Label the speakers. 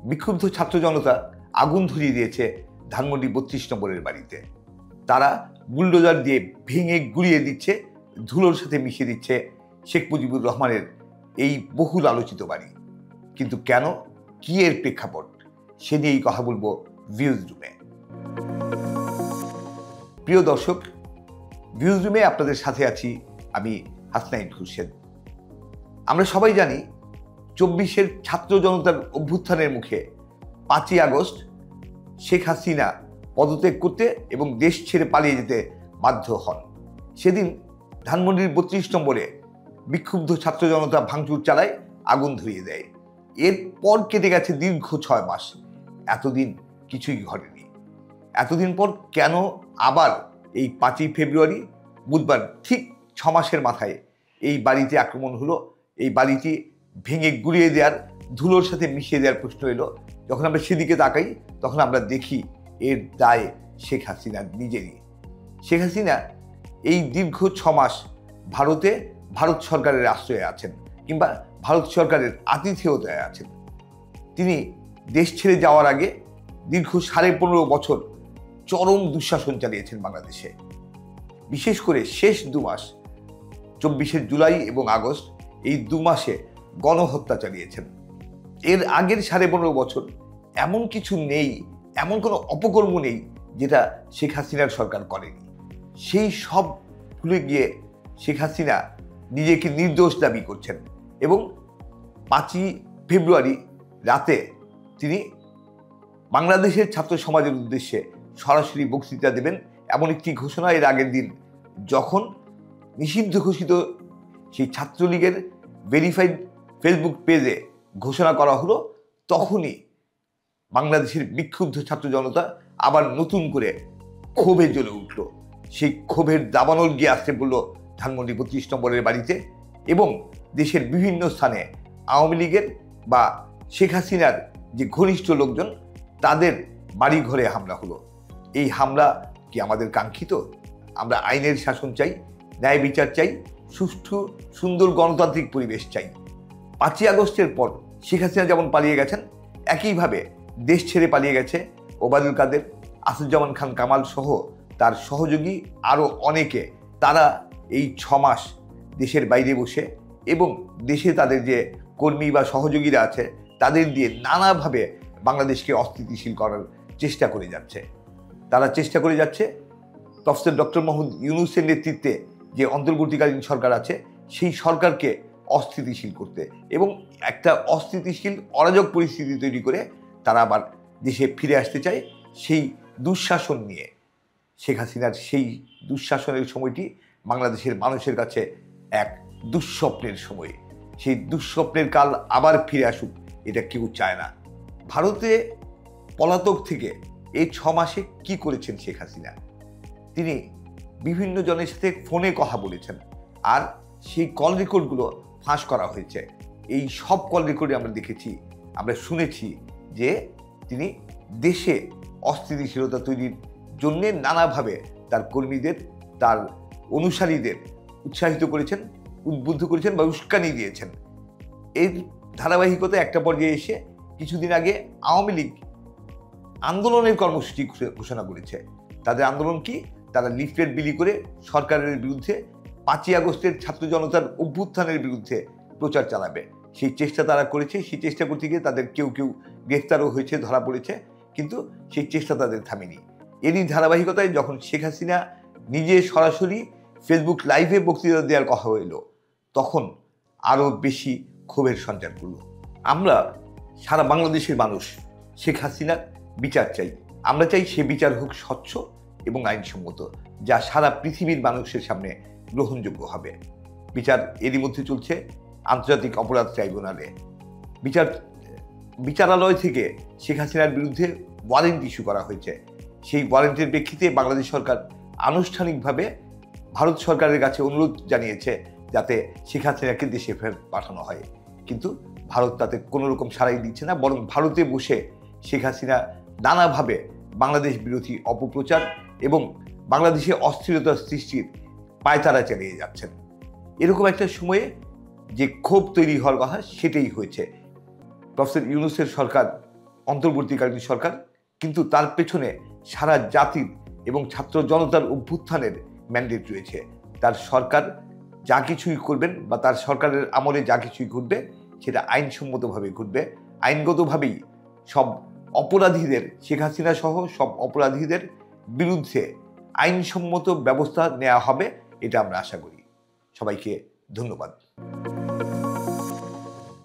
Speaker 1: বিক্ষুব্ধ ছাত্র জনতা আগুন ধরিয়ে দিয়েছে ধানমন্ডি ৩২ নম্বরের বাড়িতে। তারা বুলডোজার দিয়ে ভেঙে গুড়িয়ে দিচ্ছে, ধুলোর সাথে মিশিয়ে দিচ্ছে শেখ মুজিবুর রহমানের এই বহুল আলোচিত বাড়ি। কিন্তু কেন, কি এর প্রেক্ষাপট, সে নিয়েই কথা বলবো ভিউজ রুমে। প্রিয় দর্শক, ভিউজ রুমে আপনাদের সাথে আছি আমি হাসনাইন খুরশেদ। আমরা সবাই জানি ২৪-এর ছাত্র জনতার অভ্যুত্থানের মুখে ৫ই আগস্ট শেখ হাসিনা পদত্যাগ করতে এবং দেশ ছেড়ে পালিয়ে যেতে বাধ্য হন। সেদিন ধানমন্ডির ৩২ নম্বরে বিক্ষুব্ধ ছাত্র জনতা ভাঙচুর চালায়, আগুন ধরিয়ে দেয়। এরপর কেটে গেছে দীর্ঘ ৬ মাস। এতদিন কিছুই ঘটেনি। এতদিন পর কেন আবার এই ৫ই ফেব্রুয়ারি বুধবার ঠিক ৬ মাসের মাথায় এই বাড়িতে আক্রমণ হলো? এই বাড়িটি ভেঙে গুড়িয়ে দেওয়ার, ধুলোর সাথে মিশিয়ে দেওয়ার প্রশ্ন এলো। যখন আমরা সেদিকে তাকাই তখন আমরা দেখি এর দায় শেখ হাসিনার নিজেরই। শেখ হাসিনা এই দীর্ঘ ৬ মাস ভারত সরকারের আশ্রয়ে আছেন, কিংবা ভারত সরকারের আতিথেয়তায় আছেন। তিনি দেশ ছেড়ে যাওয়ার আগে দীর্ঘ ১৫.৫ বছর চরম দুঃশাসন চালিয়েছেন বাংলাদেশে। বিশেষ করে শেষ ২ মাস ২৪শে জুলাই এবং আগস্ট, এই ২ মাসে গণহত্যা চালিয়েছেন। এর আগের ১৫.৫ বছর এমন কিছু নেই, এমন কোনো অপকর্ম নেই যেটা শেখ হাসিনার সরকার করেনি। সেই সব ভুলে গিয়ে শেখ হাসিনা নিজেকে নির্দোষ দাবি করছেন এবং ৫ই ফেব্রুয়ারি রাতে তিনি বাংলাদেশের ছাত্র সমাজের উদ্দেশ্যে সরাসরি বক্তৃতা দেবেন, এমন একটি ঘোষণা এর আগের দিন যখন নিষিদ্ধ ঘোষিত সেই ছাত্রলীগের ভেরিফাইড ফেসবুক পেজে ঘোষণা করা হলো, তখনই বাংলাদেশের বিক্ষুব্ধ ছাত্র জনতা আবার নতুন করে ক্ষোভে জ্বলে উঠল। সেই ক্ষোভের দাবানল গিয়ে আসতে বলল ধানমন্ডি ৩২ নম্বরের বাড়িতে, এবং দেশের বিভিন্ন স্থানে আওয়ামী লীগের বা শেখ হাসিনার যে ঘনিষ্ঠ লোকজন, তাদের বাড়ি ঘরে হামলা হলো। এই হামলা কি আমাদের কাঙ্ক্ষিত? আমরা আইনের শাসন চাই, ন্যায় বিচার চাই, সুষ্ঠু সুন্দর গণতান্ত্রিক পরিবেশ চাই। ৫ই আগস্টের পর শেখ হাসিনা যেমন পালিয়ে গেছেন, একইভাবে দেশ ছেড়ে পালিয়ে গেছে ওবায়দুল কাদের, আসাদুজ্জামান খান কামাল সহ তার সহযোগী আরও অনেকে। তারা এই ৬ মাস দেশের বাইরে বসে এবং দেশে তাদের যে কর্মী বা সহযোগীরা আছে তাদের দিয়ে নানাভাবে বাংলাদেশকে অস্থিতিশীল করার চেষ্টা করে যাচ্ছে। তারা চেষ্টা করে যাচ্ছে প্রফেসর ডক্টর মোহাম্মদ ইউনূসের নেতৃত্বে যে অন্তর্বর্তীকালীন সরকার আছে সেই সরকারকে অস্থিতিশীল করতে, এবং একটা অস্থিতিশীল অরাজক পরিস্থিতি তৈরি করে তারা আবার দেশে ফিরে আসতে চায় সেই দুঃশাসন নিয়ে। শেখ হাসিনার সেই দুঃশাসনের সময়টি বাংলাদেশের মানুষের কাছে এক দুঃস্বপ্নের সময়। সেই দুঃস্বপ্নের কাল আবার ফিরে আসুক, এটা কেউ চায় না। ভারতে পলাতক থেকে এই ৬ মাসে কি করেছেন শেখ হাসিনা? তিনি বিভিন্ন জনের সাথে ফোনে কথা বলেছেন, আর সেই কল রেকর্ডগুলো ফাঁস করা হয়েছে। এই সব কল রেকর্ডে আমরা দেখেছি, আমরা শুনেছি যে তিনি দেশে অস্থিতিশীলতা তৈরির জন্যে নানাভাবে তার কর্মীদের, তার অনুসারীদের উৎসাহিত করেছেন, উদ্বুদ্ধ করেছেন বা উস্কানি দিয়েছেন। এর ধারাবাহিকতা একটা পর্যায়ে এসে কিছুদিন আগে আওয়ামী লীগ আন্দোলনের কর্মসূচি ঘোষণা করেছে। তাদের আন্দোলন কি? তারা লিফলেট বিলি করে সরকারের বিরুদ্ধে ৫ই আগস্টের ছাত্র জনতার অভ্যুত্থানের বিরুদ্ধে প্রচার চালাবে। সেই চেষ্টা তারা করেছে। সেই চেষ্টা করতে গিয়ে তাদের কেউ গ্রেফতারও হয়েছে, ধরা পড়েছে, কিন্তু সেই চেষ্টা তাদের থামেনি। এরই ধারাবাহিকতায় যখন শেখ হাসিনা নিজে সরাসরি ফেসবুক লাইভে বক্তৃতা দেওয়ার কথা এলো, তখন আরও বেশি ক্ষোভের সঞ্চার করল। আমরা সারা বাংলাদেশের মানুষ শেখ হাসিনার বিচার চাই। আমরা চাই সে বিচার হোক স্বচ্ছ এবং আইনসম্মত, যা সারা পৃথিবীর মানুষের সামনে গ্রহণযোগ্য হবে। বিচার এরই মধ্যে চলছে আন্তর্জাতিক অপরাধ ট্রাইব্যুনালে। বিচারালয় থেকে শেখ হাসিনার বিরুদ্ধে ওয়ারেন্ট ইস্যু করা হয়েছে। সেই ওয়ারেন্টের প্রেক্ষিতে বাংলাদেশ সরকার আনুষ্ঠানিকভাবে ভারত সরকারের কাছে অনুরোধ জানিয়েছে যাতে শেখ হাসিনাকে দেশে ফেরত পাঠানো হয়, কিন্তু ভারত তাতে কোনো রকম সাড়াই দিচ্ছে না। বরং ভারতে বসে শেখ হাসিনা নানাভাবে বাংলাদেশ বিরোধী অপপ্রচার এবং বাংলাদেশে অস্থিরতা সৃষ্টির পায়তারা চালিয়ে যাচ্ছেন। এরকম একটা সময়ে যে ক্ষোভ তৈরি হওয়ার কথা সেটাই হয়েছে। প্রফেসর ইউনূসের সরকার অন্তর্বর্তীকালীন সরকার, কিন্তু তার পেছনে সারা জাতির এবং ছাত্র জনতার অভ্যুত্থানের ম্যান্ডেট রয়েছে। তার সরকার যা কিছুই করবেন বা তার সরকারের আমলে যা কিছুই ঘটবে সেটা আইনসম্মতভাবে ঘটবে। আইনগতভাবেই সব অপরাধীদের, শেখ হাসিনা সহ সব অপরাধীদের বিরুদ্ধে আইনসম্মত ব্যবস্থা নেওয়া হবে, এটা আমরা আশা করি। সবাইকে ধন্যবাদ।